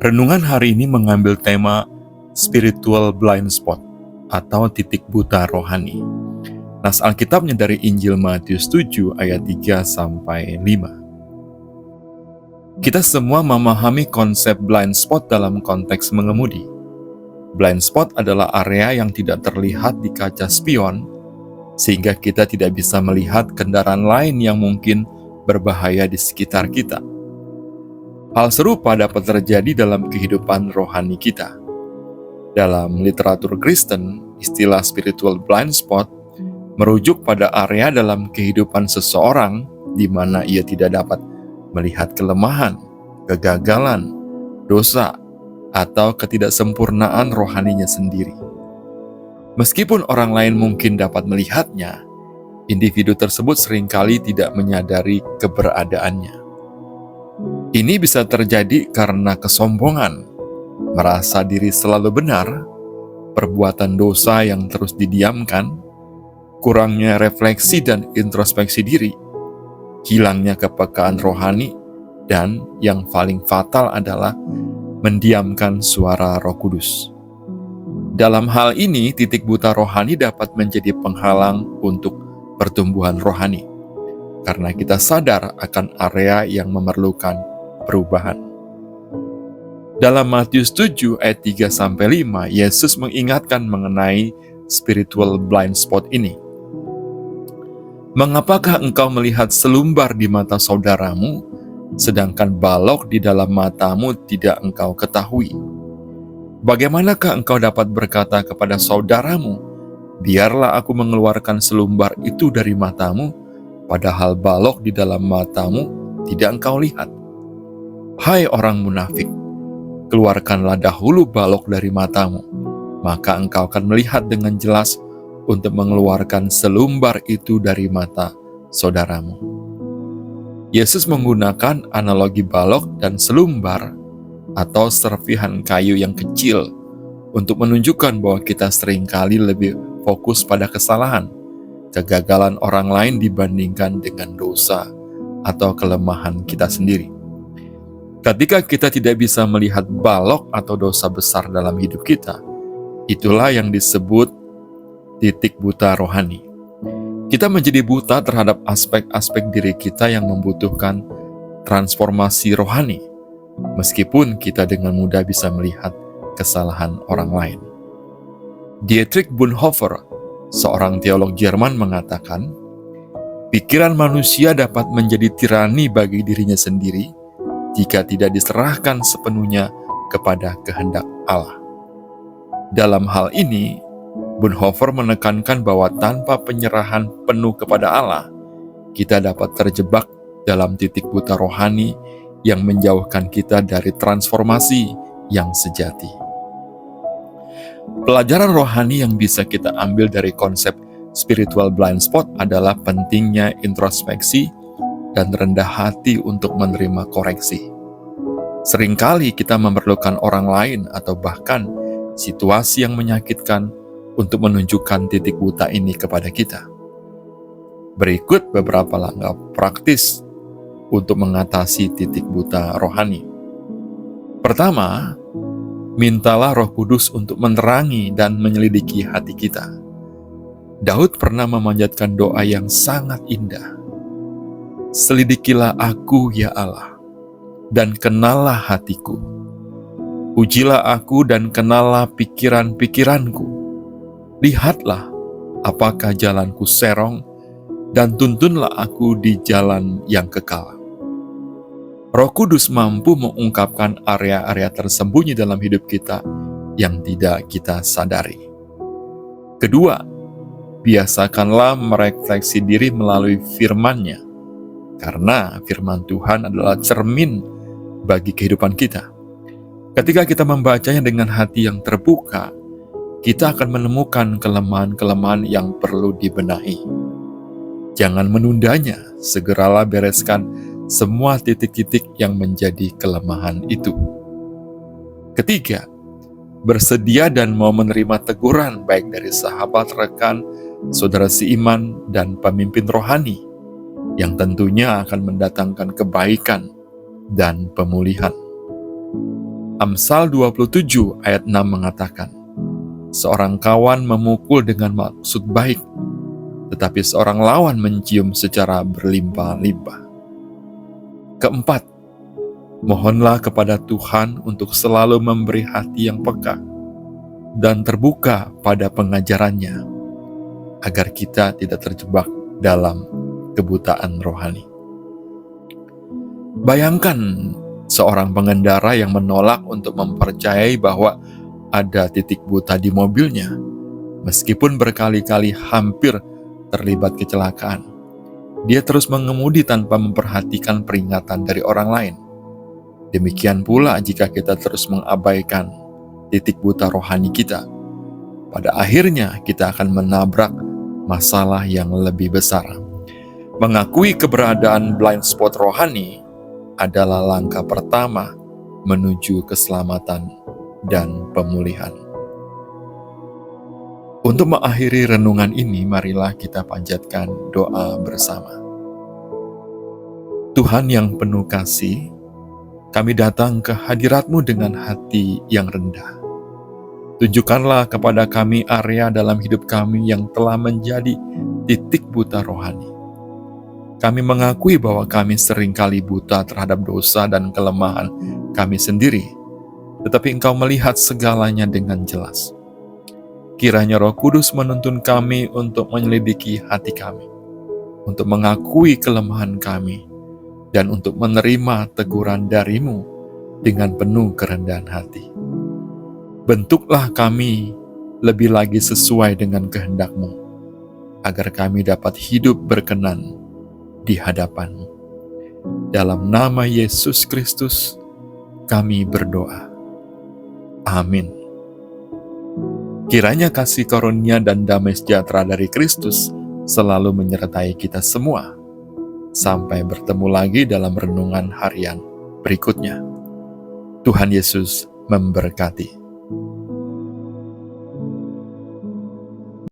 Renungan hari ini mengambil tema Spiritual Blind Spot atau titik buta rohani. Nas Alkitabnya dari Injil Matius 7 ayat 3-5. Kita semua memahami konsep blind spot dalam konteks mengemudi. Blind spot adalah area yang tidak terlihat di kaca spion, sehingga kita tidak bisa melihat kendaraan lain yang mungkin berbahaya di sekitar kita. Hal serupa dapat terjadi dalam kehidupan rohani kita. Dalam literatur Kristen, istilah spiritual blind spot merujuk pada area dalam kehidupan seseorang di mana ia tidak dapat melihat kelemahan, kegagalan, dosa, atau ketidaksempurnaan rohaninya sendiri. Meskipun orang lain mungkin dapat melihatnya, individu tersebut seringkali tidak menyadari keberadaannya. Ini bisa terjadi karena kesombongan, merasa diri selalu benar, perbuatan dosa yang terus didiamkan, kurangnya refleksi dan introspeksi diri, hilangnya kepekaan rohani, dan yang paling fatal adalah mendiamkan suara Roh Kudus. Dalam hal ini, titik buta rohani dapat menjadi penghalang untuk pertumbuhan rohani, karena kita sadar akan area yang memerlukan perubahan. Dalam Matius 7 ayat 3-5, Yesus mengingatkan mengenai spiritual blind spot ini. Mengapakah engkau melihat selumbar di mata saudaramu, sedangkan balok di dalam matamu tidak engkau ketahui? Bagaimanakah engkau dapat berkata kepada saudaramu, biarlah aku mengeluarkan selumbar itu dari matamu, padahal balok di dalam matamu tidak engkau lihat? Hai orang munafik, keluarkanlah dahulu balok dari matamu, maka engkau akan melihat dengan jelas untuk mengeluarkan selumbar itu dari mata saudaramu. Yesus menggunakan analogi balok dan selumbar atau serpihan kayu yang kecil untuk menunjukkan bahwa kita seringkali lebih fokus pada kesalahan, kegagalan orang lain dibandingkan dengan dosa atau kelemahan kita sendiri. Ketika kita tidak bisa melihat balok atau dosa besar dalam hidup kita, itulah yang disebut titik buta rohani. Kita menjadi buta terhadap aspek-aspek diri kita yang membutuhkan transformasi rohani, meskipun kita dengan mudah bisa melihat kesalahan orang lain. Dietrich Bonhoeffer, seorang teolog Jerman, mengatakan, pikiran manusia dapat menjadi tirani bagi dirinya sendiri jika tidak diserahkan sepenuhnya kepada kehendak Allah. Dalam hal ini, Bonhoeffer menekankan bahwa tanpa penyerahan penuh kepada Allah, kita dapat terjebak dalam titik buta rohani yang menjauhkan kita dari transformasi yang sejati. Pelajaran rohani yang bisa kita ambil dari konsep spiritual blind spot adalah pentingnya introspeksi dan rendah hati untuk menerima koreksi. Seringkali kita memerlukan orang lain atau bahkan situasi yang menyakitkan untuk menunjukkan titik buta ini kepada kita. Berikut beberapa langkah praktis untuk mengatasi titik buta rohani. Pertama, mintalah Roh Kudus untuk menerangi dan menyelidiki hati kita. Daud pernah memanjatkan doa yang sangat indah. Selidikilah aku, ya Allah, dan kenallah hatiku. Ujilah aku dan kenallah pikiran-pikiranku. Lihatlah apakah jalanku serong, dan tuntunlah aku di jalan yang kekal. Roh Kudus mampu mengungkapkan area-area tersembunyi dalam hidup kita yang tidak kita sadari. Kedua, biasakanlah merefleksi diri melalui firman-Nya, karena firman Tuhan adalah cermin bagi kehidupan kita. Ketika kita membacanya dengan hati yang terbuka, kita akan menemukan kelemahan-kelemahan yang perlu dibenahi. Jangan menundanya, segeralah bereskan semua titik-titik yang menjadi kelemahan itu. Ketiga, bersedia dan mau menerima teguran baik dari sahabat, rekan, saudara seiman, dan pemimpin rohani, yang tentunya akan mendatangkan kebaikan dan pemulihan. Amsal 27 ayat 6 mengatakan, seorang kawan memukul dengan maksud baik, tetapi seorang lawan mencium secara berlimpah-limpah. Keempat, mohonlah kepada Tuhan untuk selalu memberi hati yang peka dan terbuka pada pengajarannya, agar kita tidak terjebak dalam kebutaan rohani. Bayangkan seorang pengendara yang menolak untuk mempercayai bahwa ada titik buta di mobilnya, meskipun berkali-kali hampir terlibat kecelakaan. Dia terus mengemudi tanpa memperhatikan peringatan dari orang lain. Demikian pula jika kita terus mengabaikan titik buta rohani kita, pada akhirnya kita akan menabrak masalah yang lebih besar. Mengakui keberadaan blind spot rohani adalah langkah pertama menuju keselamatan dan pemulihan. Untuk mengakhiri renungan ini, marilah kita panjatkan doa bersama. Tuhan yang penuh kasih, kami datang ke hadirat-Mu dengan hati yang rendah. Tunjukkanlah kepada kami area dalam hidup kami yang telah menjadi titik buta rohani. Kami mengakui bahwa kami seringkali buta terhadap dosa dan kelemahan kami sendiri, tetapi Engkau melihat segalanya dengan jelas. Kiranya Roh Kudus menuntun kami untuk menyelidiki hati kami, untuk mengakui kelemahan kami, dan untuk menerima teguran dari-Mu dengan penuh kerendahan hati. Bentuklah kami lebih lagi sesuai dengan kehendak-Mu, agar kami dapat hidup berkenan di hadapan-Mu. Dalam nama Yesus Kristus, kami berdoa. Amin. Kiranya kasih karunia dan damai sejahtera dari Kristus selalu menyertai kita semua. Sampai bertemu lagi dalam renungan harian berikutnya. Tuhan Yesus memberkati.